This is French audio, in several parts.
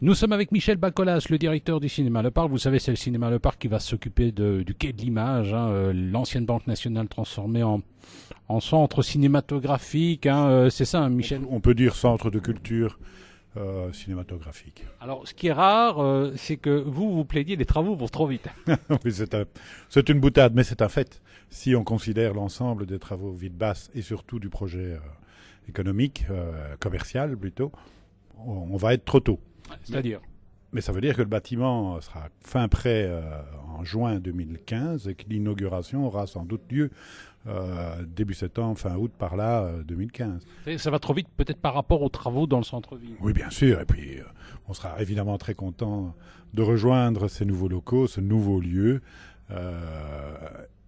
Nous sommes avec Michel Bacolas, le directeur du cinéma Le Parc. Vous savez, c'est le cinéma Le Parc qui va s'occuper du quai de l'image, hein, l'ancienne Banque nationale transformée en centre cinématographique. Hein, c'est ça, hein, Michel? On peut dire centre de culture cinématographique. Alors, ce qui est rare, c'est que vous plaidiez les travaux vont trop vite. Oui, c'est une boutade, mais c'est un fait. Si on considère l'ensemble des travaux Vide-Basse et surtout du projet économique, commercial plutôt, on va être trop tôt. C'est-à-dire? Mais ça veut dire que le bâtiment sera fin prêt en juin 2015 et que l'inauguration aura sans doute lieu début septembre, fin août, par là, 2015. Ça va trop vite peut-être par rapport aux travaux dans le centre-ville. Oui, bien sûr. Et puis, on sera évidemment très content de rejoindre ces nouveaux locaux, ce nouveau lieu.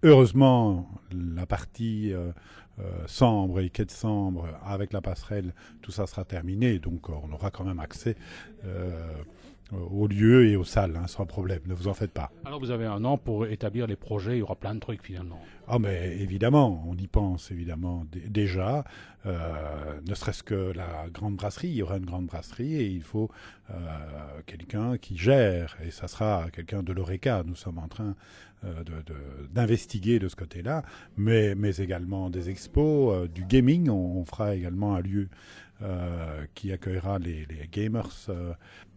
Heureusement, la partie Sambre et quai de Sambre, avec la passerelle, tout ça sera terminé. Donc, on aura quand même accès aux lieux et aux salles, hein, sans problème. Ne vous en faites pas. Alors, vous avez un an pour établir les projets. Il y aura plein de trucs finalement. Ah, mais évidemment, on y pense évidemment déjà. Ne serait-ce que la grande brasserie, il y aura une grande brasserie et il faut quelqu'un qui gère. Et ça sera quelqu'un de l'ORECA. Nous sommes en train d'investiguer de ce côté-là, mais également des expos, du gaming. On fera également un lieu qui accueillera les gamers.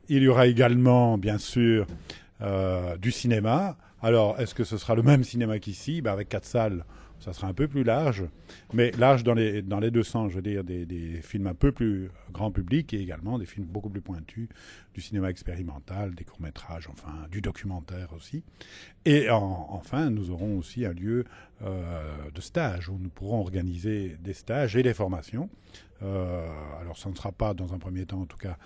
Il y aura également, bien sûr, du cinéma. Alors, est-ce que ce sera le même cinéma qu'ici? Avec 4 salles, ça sera un peu plus large. Mais large dans les deux sens, je veux dire, des films un peu plus grand public et également des films beaucoup plus pointus, du cinéma expérimental, des courts-métrages, enfin, du documentaire aussi. Et enfin, nous aurons aussi un lieu de stage où nous pourrons organiser des stages et des formations. Alors, ça ne sera pas, dans un premier temps, en tout cas,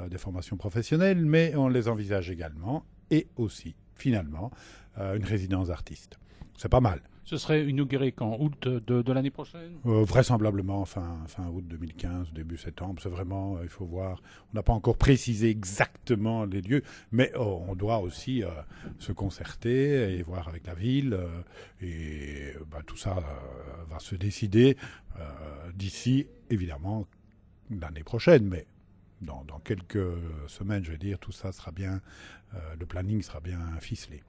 des formations professionnelles, mais on les envisage également. Et aussi, finalement, une résidence d'artiste. C'est pas mal. Ce serait inauguré qu'en août de l'année prochaine? Vraisemblablement fin août 2015, début septembre. C'est vraiment, il faut voir. On n'a pas encore précisé exactement les lieux, mais on doit aussi se concerter et voir avec la ville. Et tout ça va se décider d'ici, évidemment, l'année prochaine. Mais dans quelques semaines, je veux dire, tout ça sera bien, le planning sera bien ficelé.